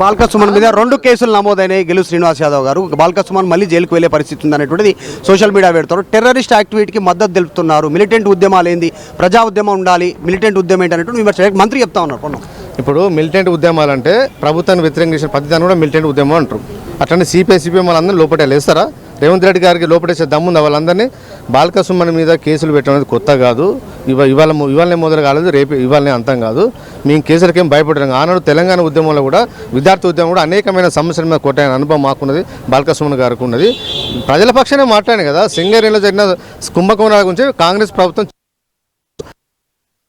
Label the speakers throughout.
Speaker 1: బాల్క సుమన్ మీద 2 కేసులు నమోదైనాయి. గెలు శ్రీనివాస్ యాదవ్ గారు బాల్క సుమన్ మళ్ళీ జైలుకు వెళ్లే పరిస్థితి ఉందనేటువంటిది సోషల్ మీడియా పెడతారు. టెర్రరిస్ట్ యాక్టివిటీకి మద్దతు తెలుపుతున్నారు. మిలిటెంట్ ఉద్యమాలు ఏంది, ప్రజా ఉద్యమం ఉండాలి, మిలిటెంట్ ఉద్యమం ఏంటనేటువంటి విమర్శ మంత్రి చెప్తా ఉన్నారు.
Speaker 2: ఇప్పుడు మిలిటెంట్ ఉద్యమాలు అంటే ప్రభుత్వాన్ని వ్యతిరేకించిన ప్రతిదాన్ని కూడా మిలిటెంట్ ఉద్యమం అంటారు. అట్లనే సిపిఎం వాళ్ళందరినీ లోపటే లేస్తారా? రేవంత్ రెడ్డి గారికి లోపటేసే దమ్ముంది వాళ్ళందరినీ. బాల్క సుమన్ మీద కేసులు పెట్టడం కొత్త కాదు. ఇవాళనే మొదలు కాలేదు, రేపు ఇవాళనే అంతం కాదు. మేము కేసులకేం భయపడడం. ఆనాడు తెలంగాణ ఉద్యమంలో కూడా విద్యార్థి ఉద్యమం కూడా అనేకమైన సమస్యల మీద కొట్టాయని అనుభవం మాకున్నది, బాల్క సుమన్ గారికి ఉన్నది. ప్రజల పక్షానే మాట్లాడాను కదా. సింగరేణిలో జరిగిన కుంభకోణాల గురించి కాంగ్రెస్ ప్రభుత్వం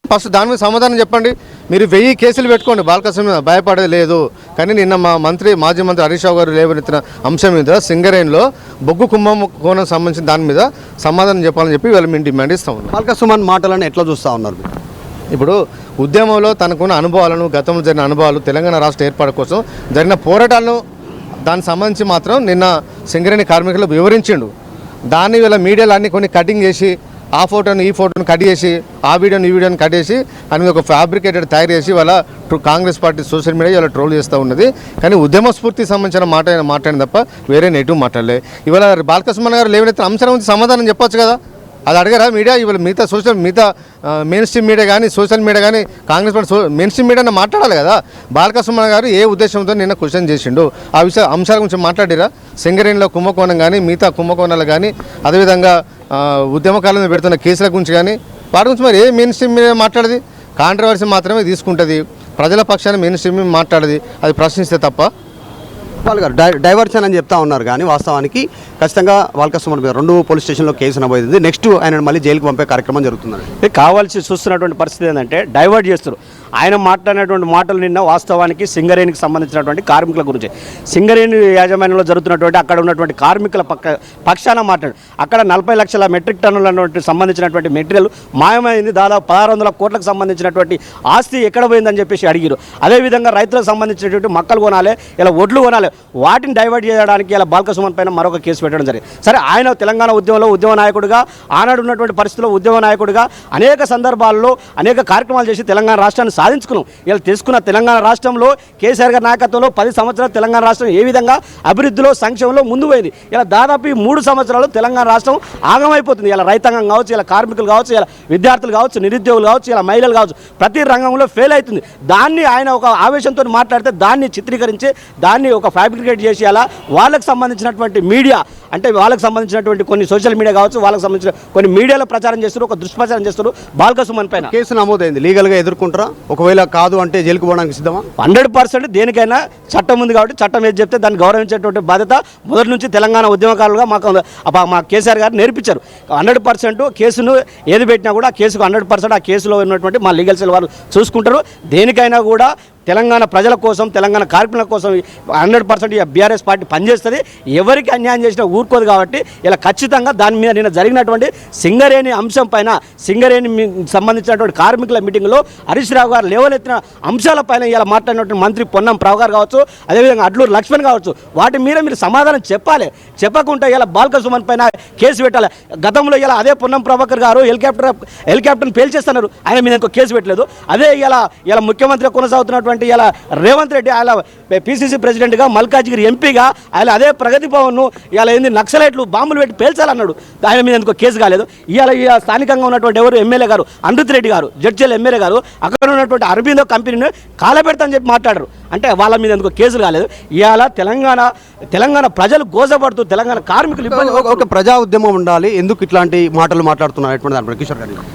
Speaker 2: ఫస్ట్ దాని మీద సమాధానం చెప్పండి. మీరు 1000 కేసులు పెట్టుకోండి, బాల్క సుమన్ మీద భయపడేది లేదు. కానీ నిన్న మా మాజీ మంత్రి హరీష్ రావు గారు లేవనెత్తిన అంశం మీద సింగరేణిలో బొగ్గు కుంభకోణం సంబంధించిన దాని మీద సమాధానం చెప్పాలని చెప్పి వీళ్ళు మేము డిమాండ్ ఇస్తా ఉన్నాం.
Speaker 1: బాల్క సుమన్ మాటలను ఎట్లా చూస్తూ ఉన్నారు?
Speaker 2: ఇప్పుడు ఉద్యమంలో తనకున్న అనుభవాలను, గతంలో జరిగిన అనుభవాలు, తెలంగాణ రాష్ట్ర ఏర్పాటు కోసం జరిగిన పోరాటాలను దానికి సంబంధించి మాత్రం నిన్న సింగరేణి కార్మికులు వివరించిండు. దాన్ని వీళ్ళ మీడియాలో అన్ని కొన్ని కటింగ్ చేసి ఆ ఫోటోని ఈ ఫోటోని కట్ చేసి ఆ వీడియోని ఈ వీడియోని కట్ చేసి అని ఒక ఫ్యాబ్రికేటెడ్ తయారు చేసి వాళ్ళ కాంగ్రెస్ పార్టీ సోషల్ మీడియా ఇలా ట్రోల్ చేస్తూ ఉన్నది. కానీ ఉద్యమ స్ఫూర్తికి సంబంధించిన మాట్లాడిన తప్ప వేరే నెగిటివ్ మాట్లాడలే. ఇవాళ బాల్క సుమన్ గారు లేవనెత్తిన అంశం గురించి సమాధానం చెప్పొచ్చు కదా. అది అడగరా మీడియా? ఇవాళ మిగతా మెయిన్ స్ట్రీమ్ మీడియా కానీ సోషల్ మీడియా కానీ కాంగ్రెస్ పార్టీ మెయిన్ స్ట్రీమ్ మీడియానే మాట్లాడాలి కదా. బాల్క సుమన్ గారు ఏ ఉద్దేశంతో నిన్న క్వశ్చన్ చేసిండు, ఆ అంశాల గురించి మాట్లాడిరా? సింగరేణిలో కుంభకోణం కానీ మిగతా కుంభకోణాలు కానీ అదేవిధంగా ఉద్యమకాలంలో పెడుతున్న కేసుల గురించి కానీ వాటి గురించి మరి ఏ మెయిన్ స్ట్రీమ్ మీడియా మాట్లాడేది? కాంట్రవర్సీ మాత్రమే తీసుకుంటుంది, ప్రజల పక్షాన్ని మెయిన్ స్ట్రీమ్ మాట్లాడేది, అది ప్రశ్నిస్తే తప్ప.
Speaker 1: గారు డైవర్షన్ అని చెప్తా ఉన్నారు. కానీ వాస్తవానికి ఖచ్చితంగా బాల్క సుమన్ మీద 2 పోలీస్ స్టేషన్లో కేసు నమోదైంది. నెక్స్ట్ ఆయన మళ్ళీ జైలుకు పంపే కార్యక్రమం జరుగుతుంది.
Speaker 3: కావాల్సి చూస్తున్నటువంటి పరిస్థితి ఏంటంటే డైవర్ట్ చేస్తారు. ఆయన మాట్లాడినటువంటి మాటలు నిన్న వాస్తవానికి సింగరేణికి సంబంధించినటువంటి కార్మికుల గురించి, సింగరేణి యాజమాన్యంలో జరుగుతున్నటువంటి అక్కడ ఉన్నటువంటి కార్మికుల పక్షాన మాట్లాడు. అక్కడ 40 లక్షల మెట్రిక్ టన్నుల సంబంధించినటువంటి మెటీరియల్ మాయమైంది. దాదాపు 1600 కోట్లకు సంబంధించినటువంటి ఆస్తి ఎక్కడ పోయిందని చెప్పేసి అడిగారు. అదేవిధంగా రైతులకు సంబంధించినటువంటి మొక్కలు కొనాలి, ఇలా ఒడ్లు కొనాలి, వాటిని డైవర్ట్ చేయడానికి ఇలా బాల్క సుమన్ పైన మరొక కేసు పెట్టడం జరిగింది. సరే, ఆయన తెలంగాణ ఉద్యమంలో ఉద్యమ నాయకుడిగా, ఆనాడు ఉన్నటువంటి పరిస్థితుల్లో ఉద్యమ నాయకుడిగా అనేక సందర్భాల్లో అనేక కార్యక్రమాలు చేసి తెలంగాణ రాష్ట్రాన్ని సాధించుకున్నాం. ఇలా తీసుకున్న తెలంగాణ రాష్ట్రంలో కేసీఆర్ గారి నాయకత్వంలో 10 సంవత్సరాలు తెలంగాణ రాష్ట్రం ఏ విధంగా అభివృద్ధిలో సంక్షేమంలో ముందు పోయింది. ఇలా దాదాపు 3 సంవత్సరాలు తెలంగాణ రాష్ట్రం ఆగమైపోతుంది. ఇలా రైతాంగం కావచ్చు, ఇలా కార్మికులు కావచ్చు, ఇలా విద్యార్థులు కావచ్చు, నిరుద్యోగులు కావచ్చు, ఇలా మహిళలు కావచ్చు, ప్రతి రంగంలో ఫెయిల్ అవుతుంది. దాన్ని ఆయన ఒక ఆవేశంతో మాట్లాడితే దాన్ని చిత్రీకరించి దాన్ని ఒక ఫ్యాబ్రికేట్ చేసి అలా వాళ్ళకి సంబంధించినటువంటి మీడియా అంటే వాళ్ళకి సంబంధించినటువంటి కొన్ని సోషల్ మీడియా కావచ్చు, వాళ్ళకి సంబంధించిన కొన్ని మీడియాలో ప్రచారం చేస్తారు, ఒక దుష్ప్రచారం చేస్తారు. బాల్క సుమన్ పైన
Speaker 1: కేసు నమోదైంది. లీగల్గా ఎదుర్కొంటారా? ఒకవేళ కాదు అంటే జైలుకు పోవడానికి సిద్ధమా?
Speaker 3: 100% దేనికైనా చట్టం ఉంది కాబట్టి చట్టం ఏది చెప్తే దాన్ని గౌరవించేటువంటి బాధ్యత మొదటి నుంచి తెలంగాణ ఉద్యమకారులుగా మా కేసీఆర్ గారు నేర్పించారు. 100% కేసును ఏది పెట్టినా కూడా కేసుకు 100% ఆ కేసులో ఉన్నటువంటి మా లీగల్ సెల్ వారు చూసుకుంటారు. దేనికైనా కూడా తెలంగాణ ప్రజల కోసం, తెలంగాణ కార్మికుల కోసం 100% బీఆర్ఎస్ పార్టీ పనిచేస్తుంది. ఎవరికి అన్యాయం చేసినా ఊరుకోదు. కాబట్టి ఇలా ఖచ్చితంగా దాని మీద నిన్న జరిగినటువంటి సింగరేణి అంశం పైన, సింగరేణి సంబంధించినటువంటి కార్మికుల మీటింగ్లో హరీష్ రావు గారు లేవనెత్తిన అంశాలపైన ఇలా మాట్లాడినటువంటి మంత్రి పొన్నం ప్రభు గారు కావచ్చు, అదేవిధంగా అడ్లూరు లక్ష్మణ్ కావచ్చు, వాటి మీద మీరు సమాధానం చెప్పాలి. చెప్పకుండా ఇలా బాల్క సుమన్ పైన కేసు పెట్టాలి. గతంలో ఇలా అదే పొన్నం ప్రభాకర్ గారు హెలికాప్టర్ని పేల్చేస్తున్నారు, ఆయన మీద ఇంకో కేసు పెట్టలేదు. అదే ఇలా ముఖ్యమంత్రి కొనసాగుతున్నటువంటి ఇలా రేవంత్ రెడ్డి ఆయన పిసిసి ప్రెసిడెంట్గా, మల్కాజ్గిరి ఎంపీగా ఆయన అదే ప్రగతి భవన్ను ఇలా ఏంది నక్సలైట్లు బాంబులు పెట్టి పేల్చాలన్నాడు. ఆయన మీద ఎందుకో కేసు కాలేదు. ఇవాళ స్థానికంగా ఉన్నటువంటి ఎవరు ఎమ్మెల్యే గారు అమృత్ రెడ్డి గారు, జడ్చల్ ఎమ్మెల్యే గారు అక్కడ ఉన్నటువంటి అరబిందో కంపెనీని కాలబెడతాని చెప్పి మాట్లాడారు. అంటే వాళ్ళ మీద ఎందుకో కేసులు కాలేదు. ఇవాళ తెలంగాణ ప్రజలు గోజపడుతూ తెలంగాణ కార్మికులు
Speaker 1: ఒక ప్రజా ఉద్యమం ఉండాలి. ఎందుకు ఇట్లాంటి మాటలు మాట్లాడుతున్నారు కిషోర్ గారు?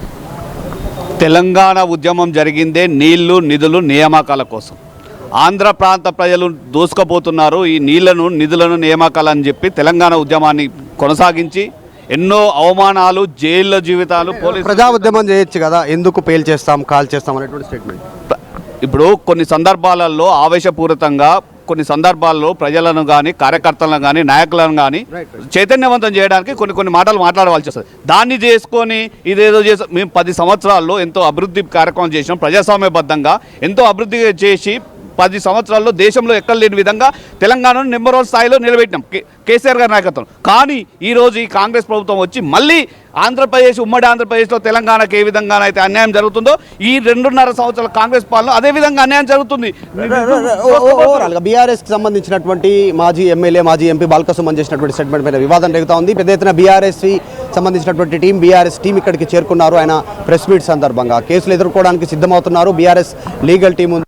Speaker 4: తెలంగాణ ఉద్యమం జరిగిందే నీళ్లు, నిధులు, నియామకాల కోసం. ఆంధ్ర ప్రాంత ప్రజలు దోసుకుపోతున్నారు ఈ నీళ్లను, నిధులను, నియామకాలని చెప్పి తెలంగాణ ఉద్యమాన్ని కొనసాగించి ఎన్నో అవమానాలు, జైళ్ళ జీవితాలు.
Speaker 1: ప్రజా ఉద్యమం చేయొచ్చు కదా, ఎందుకు పేల్ చేస్తాం, కాల్ చేస్తాం అనేటువంటి స్టేట్మెంట్.
Speaker 4: ఇప్పుడు కొన్ని సందర్భాలలో ఆవేశపూరితంగా, కొన్ని సందర్భాల్లో ప్రజలను కానీ, కార్యకర్తలను కానీ, నాయకులను కానీ చైతన్యవంతం చేయడానికి కొన్ని మాటలు మాట్లాడవలసి వస్తుంది. దాన్ని చేసుకొని ఇదేదో మేము 10 సంవత్సరాల్లో ఎంతో అభివృద్ధి కార్యక్రమం చేసినాం, ప్రజాస్వామ్యబద్ధంగా ఎంతో అభివృద్ధి చేసి 10 సంవత్సరాల్లో దేశంలో ఎక్కడ లేని విధంగా తెలంగాణను నెంబర్ 1 స్థాయిలో నిలబెట్టినాం కేసీఆర్ గారి నాయకత్వం. కానీ ఈరోజు ఈ కాంగ్రెస్ ప్రభుత్వం వచ్చి మళ్ళీ ఆంధ్రప్రదేశ్, ఉమ్మడి ఆంధ్రప్రదేశ్లో తెలంగాణకు ఏ విధంగానైతే అన్యాయం జరుగుతుందో ఈ 2.5 సంవత్సరాల కాంగ్రెస్ పాలన అదే విధంగా అన్యాయం జరుగుతుంది.
Speaker 1: ఓవరాల్గా బీఆర్ఎస్కి సంబంధించినటువంటి మాజీ ఎమ్మెల్యే, మాజీ ఎంపీ బాల్క సుమన్ చేసినటువంటి స్టేట్మెంట్ పైన వివాదం రేగుతా ఉంది. పెద్ద ఎత్తున బీఆర్ఎస్కి సంబంధించినటువంటి బీఆర్ఎస్ టీం ఇక్కడికి చేరుకున్నారు. ఆయన ప్రెస్ మీట్ సందర్భంగా కేసులు ఎదుర్కోవడానికి సిద్ధమవుతున్నారు. బీఆర్ఎస్ లీగల్ టీం ఉంది.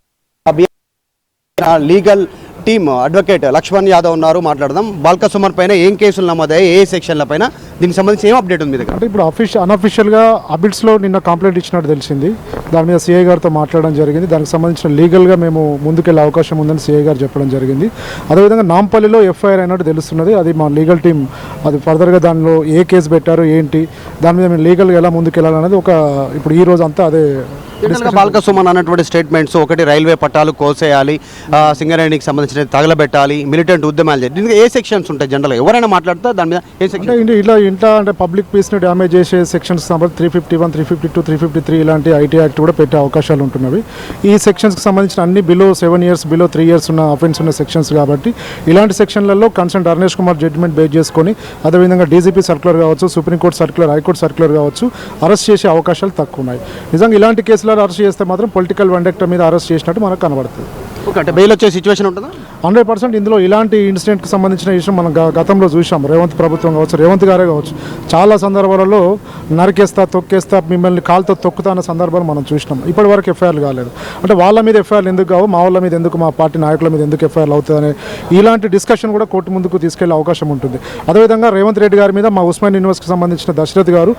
Speaker 1: Legal team advocate Lakshman Yadav ఉన్నారు, మాట్లాడదాం. బాల్క సుమన్ పైన ఏం కేసులు నమోదయ్యాయి, ఏ సెక్షన్ల పైన, దీనికి సంబంధించి ఏం అప్డేట్ ఉంది మీ దగ్గర?
Speaker 5: అంటే ఇప్పుడు అన్అఫీషియల్గా అబిడ్స్లో నిన్న కంప్లైంట్ ఇచ్చినట్టు తెలిసింది. దాని మీద సిఐ గారితో మాట్లాడడం జరిగింది. దానికి సంబంధించిన లీగల్గా మేము ముందుకెళ్ళే అవకాశం ఉందని సిఐ గారు చెప్పడం జరిగింది. అదేవిధంగా నాంపల్లిలో ఎఫ్ఐఆర్ అయినట్టు తెలుస్తున్నది. అది మా లీగల్ టీం అది ఫర్దర్గా దానిలో ఏ కేసు పెట్టారు ఏంటి, దాని మీద మేము లీగల్గా ఎలా ముందుకెళ్ళాలనేది ఇప్పుడు ఈ రోజు అంతా అదే.
Speaker 1: బాల్క సుమన్ అన్నటువంటి స్టేట్మెంట్స్, ఒకటి రైల్వే పట్టాలు కోసేయాలి, సింగరేణికి సంబంధించిన తగలబెట్టాలి, మిలిటెంట్ ఉద్యమాలు చేయాలి. దీనికి ఏ సెక్షన్స్ ఉంటాయి జనరల్గా? ఎవరైనా మాట్లాడితే దాని మీద ఏ సెక్షన్?
Speaker 5: అంటే ఇంట్లో అంటే పబ్లిక్ పీస్ని డ్యామేజ్ చేసే సెక్షన్స్ 351, 352, 353 ఇలాంటి ఐటీ యాక్ట్ కూడా పెట్టే అవకాశాలు ఉంటున్నవి. ఈ సెక్షన్స్కి సంబంధించిన అన్ని బిలో 7 years, బిలో 3 years ఉన్న అఫెన్స్ ఉన్న సెక్షన్స్ కాబట్టి ఇలాంటి సెక్షన్లలో concern Arnesh Kumar judgement base చేసుకొని, అదేవిధంగా డీజీపీ సర్క్యులర్ కావచ్చు, సుప్రీంకోర్టు సర్క్యులర్, హైకోర్టు సర్క్యులర్ కావచ్చు, అరెస్ట్ చేసే అవకాశాలు తక్కువ ఉన్నాయి. నిజంగా ఇలాంటి కేసులలో అరెస్ట్ చేస్తే మాత్రం పొలిటికల్ వెండక్టర్ మీద అరెస్ట్ చేసినట్టు మనకు కనబడుతుంది.
Speaker 1: అంటే బెయిల్ వచ్చే సిచ్యువేషన్ ఉంటుందా?
Speaker 5: 100% ఇందులో ఇలాంటి ఇన్సిడెంట్కి సంబంధించిన విషయం మనం గతంలో చూసాం. రేవంత్ ప్రభుత్వం కావచ్చు, రేవంత్ గారే కావచ్చు, చాలా సందర్భాలలో నరికేస్తా, తొక్కేస్తా, మిమ్మల్ని కాలుతో తొక్కుతా అన్న సందర్భాలు మనం చూసినాం. ఇప్పటి వరకు ఎఫ్ఐఆర్లు కాలేదు. అంటే వాళ్ళ మీద ఎఫ్ఐఆర్లు ఎందుకు కావు, మా వాళ్ళ మీద ఎందుకు, మా పార్టీ నాయకుల మీద ఎందుకు ఎఫ్ఐఆర్లు అవుతుందనే ఇలాంటి డిస్కషన్ కూడా కోర్టు ముందుకు తీసుకెళ్లే అవకాశం ఉంటుంది. అదేవిధంగా రేవంత్ రెడ్డి గారి మీద మా ఉస్మాన్ యూనివర్సిటీకి సంబంధించిన దశరథ్ గారు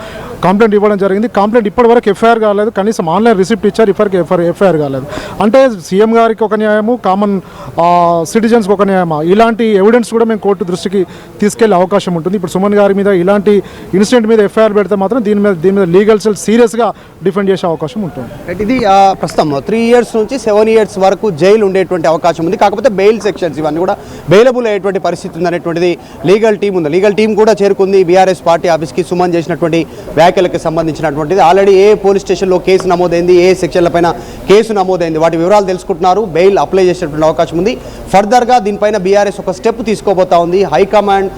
Speaker 5: కంప్లైంట్ ఇవ్వడం జరిగింది. కంప్లైంట్ ఇప్పటి వరకు ఎఫ్ఐఆర్ కాలేదు, కనీసం ఆన్లైన్ రిసిప్ట్ ఇచ్చారు, ఇప్పటికి ఎఫ్ఐఆర్ కాలేదు. అంటే సీఎం గారికి ఒక న్యాయము, కామన్ సిటిజన్స్కి ఒక న్యాయమా? ఇలాంటి ఎవిడెన్స్ కూడా మేము కోర్టు దృష్టికి తీసుకెళ్లే అవకాశం ఉంటుంది. ఇప్పుడు సుమన్ గారి మీద ఇలాంటి ఇన్సిడెంట్ మీద ఎఫ్ఐఆర్ పెడితే మాత్రం దీని మీద లీగల్ సెల్ సీరియస్గా డిఫెండ్ చేసే అవకాశం ఉంటుంది.
Speaker 1: ఇది ప్రస్తుతం 3 years నుంచి 7 years వరకు జైలు ఉండేటువంటి అవకాశం ఉంది. కాకపోతే బెయిల్ సెక్షన్స్ ఇవన్నీ కూడా బెయిలబుల్ అయ్యేటువంటి పరిస్థితి ఉందనేటువంటిది లీగల్ టీం ఉంది. లీగల్ టీం కూడా చేరుకుంది బీఆర్ఎస్ పార్టీ ఆఫీస్కి. సుమన్ చేసినటువంటి వ్యాఖ్యలకు సంబంధించినటువంటిది ఆల్రెడీ ఏ పోలీస్ స్టేషన్లో కేసు నమోదైంది, ఏ సెక్షన్ల పైన కేసు నమోదైంది, వాటి వివరాలు తెలుసుకుంటున్నారు. బెయిల్ అప్లై చేసేటువంటి అవకాశం ఉంది. ఫర్దర్గా దీనిపైన బీఆర్ఎస్ ఒక స్టెప్ తీసుకోబోతా ఉంది. హైకమాండ్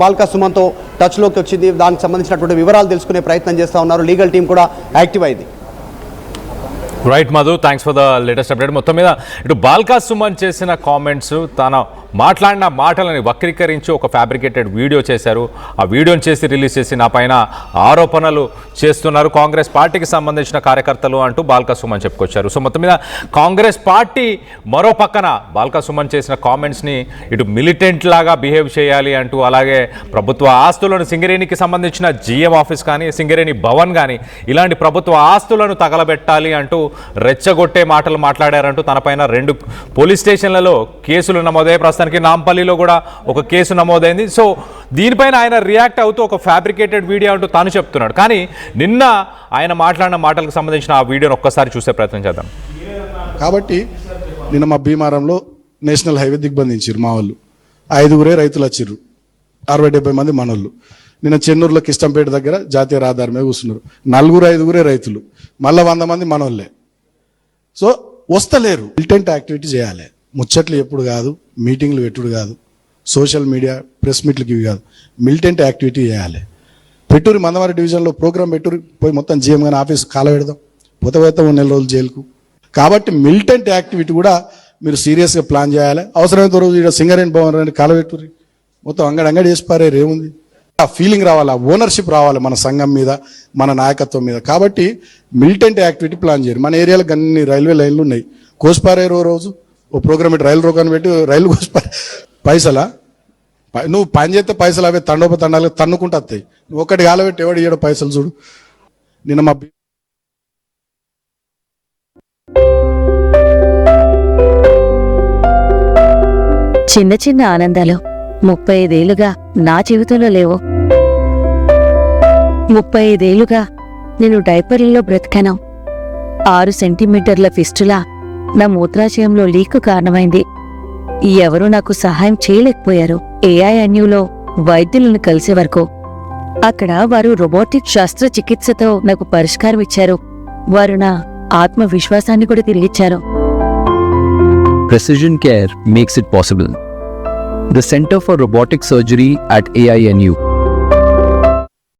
Speaker 1: బాల్క సుమన్తో టచ్లోకి వచ్చింది. దానికి సంబంధించినటువంటి వివరాలు తెలుసుకునే ప్రయత్నం చేస్తూ ఉన్నారు. లీగల్ టీం కూడా యాక్టివ్ అయింది.
Speaker 6: Right Madhu, thanks for the latest update. మొత్తం మీద ఇటు బాల్క సుమన్ చేసిన కామెంట్స్, తన మాట్లాడిన మాటలని వక్రీకరించి ఒక ఫ్యాబ్రికేటెడ్ వీడియో చేశారు. ఆ వీడియోని చేసి రిలీజ్ చేసి నా పైన ఆరోపణలు చేస్తున్నారు కాంగ్రెస్ పార్టీకి సంబంధించిన కార్యకర్తలు అంటూ బాల్క సుమన్ చెప్పుకొచ్చారు. సో మొత్తం మీద కాంగ్రెస్ పార్టీ మరో పక్కన బాల్క సుమన్ చేసిన కామెంట్స్ని ఇటు మిలిటెంట్ లాగా బిహేవ్ చేయాలి అంటూ, అలాగే ప్రభుత్వ ఆస్తులను సింగరేణికి సంబంధించిన జిఎం ఆఫీస్ కానీ, సింగరేణి భవన్ కానీ ఇలాంటి ప్రభుత్వ ఆస్తులను తగలబెట్టాలి అంటూ రెచ్చగొట్టే మాటలు మాట్లాడారంటూ తనపైన 2 పోలీస్ స్టేషన్లలో కేసులు నమోదయ్యాయి. ప్రస్తుతానికి నాంపల్లిలో కూడా ఒక కేసు నమోదైంది. సో దీనిపైన ఆయన రియాక్ట్ అవుతూ ఒక ఫ్యాబ్రికేటెడ్ వీడియో అంటూ తాను చెప్తున్నాడు. కానీ నిన్న ఆయన మాట్లాడిన మాటలకు సంబంధించిన ఆ వీడియోని ఒక్కసారి చూసే ప్రయత్నం చేద్దాం.
Speaker 7: కాబట్టి నిన్న మా భీమారంలో నేషనల్ హైవే దిగ్బంధించారు మా వాళ్ళు. 5 రైతులు వచ్చిర్రు, 60-70 మంది మనోళ్ళు. నిన్న చెన్నూరులో కిష్టంపేట దగ్గర జాతీయ రహదారి మీద కూర్చున్నారు. 4-5 రైతులు, మళ్ళీ 100 మంది మనోళ్ళే. సో వస్తలేరు. మిలిటెంట్ యాక్టివిటీ చేయాలి. ముచ్చట్లు ఎప్పుడు కాదు, మీటింగ్లు పెట్టుడు కాదు, సోషల్ మీడియా ప్రెస్ మీట్లకి ఇవి కాదు, మిలిటెంట్ యాక్టివిటీ చేయాలి. పెట్టురి మందమారి డివిజన్లో ప్రోగ్రామ్ పెట్టురి, పోయి మొత్తం జీఎం గాని ఆఫీస్ కాల పెడదాం, పోతే 1 నెల రోజులు జైలుకు. కాబట్టి మిలిటెంట్ యాక్టివిటీ కూడా మీరు సీరియస్గా ప్లాన్ చేయాలి. అవసరమైనంత రోజు ఇక్కడ సింగరేణి భవన్ అని కాల పెట్టుర్రి, మొత్తం అంగడి చేసి పారేరు, ఏముంది? ఆ ఫీలింగ్ రావాలి, ఆ ఓనర్షిప్ రావాలి మన సంఘం మీద, మన నాయకత్వం మీద. కాబట్టి మిలిటెంట్ యాక్టివిటీ ప్లాన్ చేయరు. మన ఏరియాలో అన్ని రైల్వే లైన్లు ఉన్నాయి, కోసిపారేరు. రోజు ఓ ప్రోగ్రామ్ పెట్టి రైలు రోకాన్ని పెట్టి రైలు కోసిపారే. పైసలా? నువ్వు పని చేస్తే పైసలు అవే తండాలు తన్నుకుంటూ వస్తాయి. నువ్వు ఒకటి కాలబెట్టి ఎవడు ఇయ్యడో పైసలు చూడు. నిన్న మా
Speaker 8: చిన్న చిన్న ఆనందాలు 35 ఏళ్లుగా నా జీవితంలో లేవు. 35 ఏళ్లుగా నేను డైపర్లలో బ్రతికాను. 6 సెంటీమీటర్ల ఫిస్టులా నా మూత్రాశయంలో లీకు కారణమైంది. ఎవరూ నాకు సహాయం చేయలేకపోయారు. ఏఐఎన్యూలో వైద్యులను కలిసే వరకు. అక్కడ వారు రోబోటిక్ శస్త్రచికిత్సతో నాకు పరిష్కారం ఇచ్చారు. వారు నా ఆత్మవిశ్వాసాన్ని కూడా తిరిగిచ్చారు.
Speaker 9: precision care makes it possible. The Center for Robotic Surgery at AINU